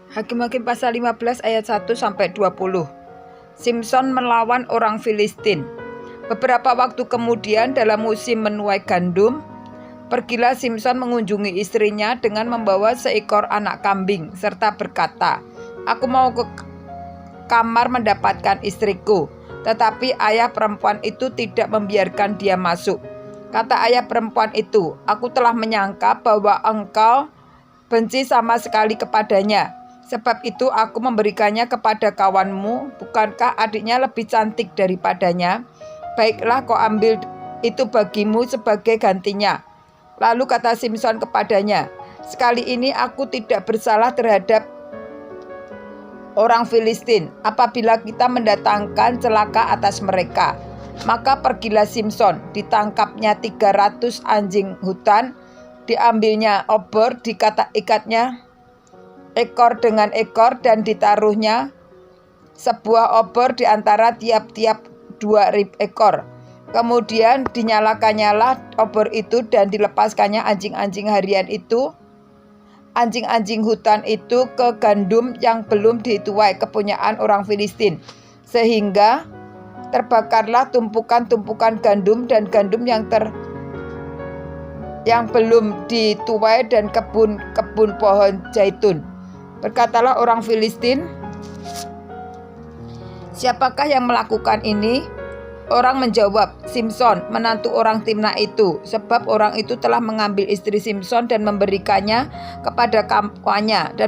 Hakim-Hakim pasal 15 ayat 1 sampai 20. Simson melawan orang Filistin. Beberapa waktu kemudian dalam musim menuai gandum, pergilah Simson mengunjungi istrinya dengan membawa seekor anak kambing serta berkata, "Aku mau ke kamar mendapatkan istriku." Tetapi ayah perempuan itu tidak membiarkan dia masuk. Kata ayah perempuan itu, "Aku telah menyangka bahwa engkau benci sama sekali kepadanya. Sebab itu aku memberikannya kepada kawanmu. Bukankah adiknya lebih cantik daripadanya? Baiklah, kau ambil itu bagimu sebagai gantinya." Lalu kata Simson kepadanya, "Sekali ini aku tidak bersalah terhadap orang Filistin. Apabila kita mendatangkan celaka atas mereka, maka pergilah Simson, ditangkapnya 300 anjing hutan, diambilnya obor, ikatnya ekor dengan ekor, dan ditaruhnya sebuah obor di antara tiap-tiap 2 ekor. Kemudian dinyalakannya obor itu dan dilepaskannya anjing-anjing hutan itu ke gandum yang belum dituai kepunyaan orang Filistin, sehingga terbakarlah tumpukan-tumpukan gandum dan gandum yang belum dituai dan kebun-kebun pohon zaitun. Berkatalah orang Filistin, "Siapakah yang melakukan ini?" Orang menjawab, "Simson, menantu orang Timnah itu, sebab orang itu telah mengambil istri Simson dan memberikannya kepada kawannya."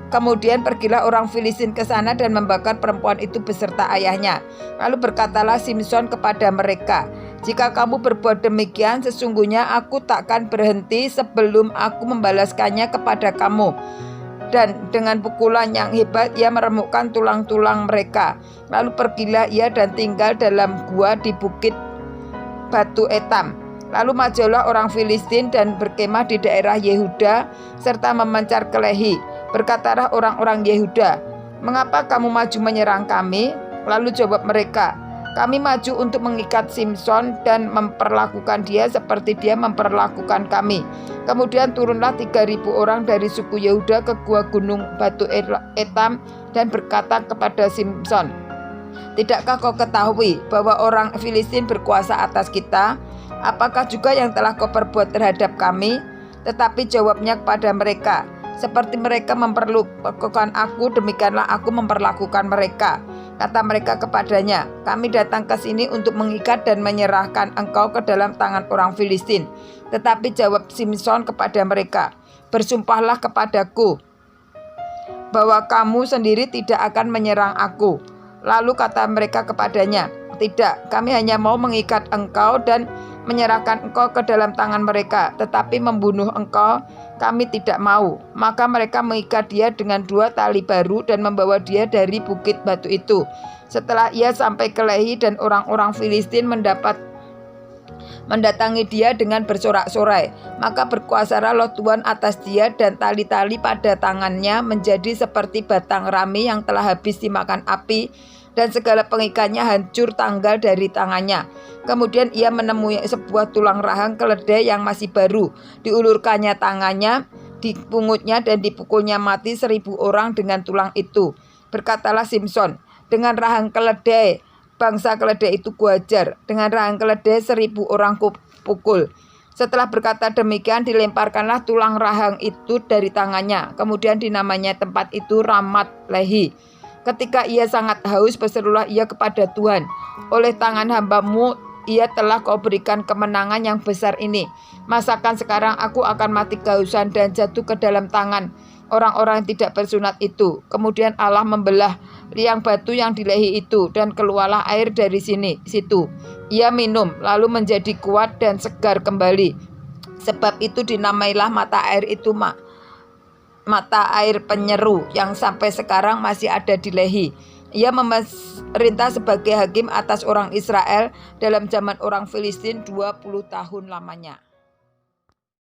Kemudian pergilah orang Filistin ke sana dan membakar perempuan itu beserta ayahnya. Lalu berkatalah Simson kepada mereka, "Jika kamu berbuat demikian, sesungguhnya aku takkan berhenti sebelum aku membalaskannya kepada kamu." Dan dengan pukulan yang hebat ia meremukkan tulang-tulang mereka. Lalu pergilah ia dan tinggal dalam gua di bukit Batu Etam. Lalu majulah orang Filistin dan berkemah di daerah Yehuda serta memancar ke Lehi. Berkatalah orang-orang Yehuda, "Mengapa kamu maju menyerang kami?" Lalu jawab mereka, "Kami maju untuk mengikat Simson dan memperlakukan dia seperti dia memperlakukan kami." Kemudian turunlah 3.000 orang dari suku Yehuda ke gua gunung Batu Etam dan berkata kepada Simson, "Tidakkah kau ketahui bahwa orang Filistin berkuasa atas kita? Apakah juga yang telah kau perbuat terhadap kami?" Tetapi jawabnya kepada mereka, "Seperti mereka memperlakukan aku, demikianlah aku memperlakukan mereka." Kata mereka kepadanya, "Kami datang ke sini untuk mengikat dan menyerahkan engkau ke dalam tangan orang Filistin." Tetapi jawab Simson kepada mereka, "Bersumpahlah kepadaku bahwa kamu sendiri tidak akan menyerang aku." Lalu kata mereka kepadanya, "Tidak, kami hanya mau mengikat engkau dan menyerahkan engkau ke dalam tangan mereka, tetapi membunuh engkau kami tidak mau." Maka mereka mengikat dia dengan 2 tali baru dan membawa dia dari bukit batu itu. Setelah ia sampai ke Lehi dan orang-orang Filistin mendatangi dia dengan bersorak-sorai, maka berkuasalah roh Tuhan atas dia, dan tali-tali pada tangannya menjadi seperti batang rami yang telah habis dimakan api, dan segala pengikatnya hancur tanggal dari tangannya. Kemudian ia menemui sebuah tulang rahang keledai yang masih baru. Diulurkannya tangannya, dipungutnya dan dipukulnya mati 1.000 orang dengan tulang itu. Berkatalah Simson, "Dengan rahang keledai bangsa keledai itu kuajar, dengan rahang keledai 1.000 orang kupukul." Setelah berkata demikian, dilemparkanlah tulang rahang itu dari tangannya. Kemudian dinamanya tempat itu Ramat Lehi. Ketika ia sangat haus, berserulah ia kepada Tuhan, "Oleh tangan hambamu ia telah kau berikan kemenangan yang besar ini. Masakan sekarang aku akan mati kehausan dan jatuh ke dalam tangan orang-orang yang tidak bersunat itu." Kemudian Allah membelah liang batu yang di Lehi itu, dan keluarlah air dari situ. Ia minum, lalu menjadi kuat dan segar kembali. Sebab itu dinamailah mata air itu mata air penyeru, yang sampai sekarang masih ada di Lehi. Ia memerintah sebagai hakim atas orang Israel dalam zaman orang Filistin 20 tahun lamanya.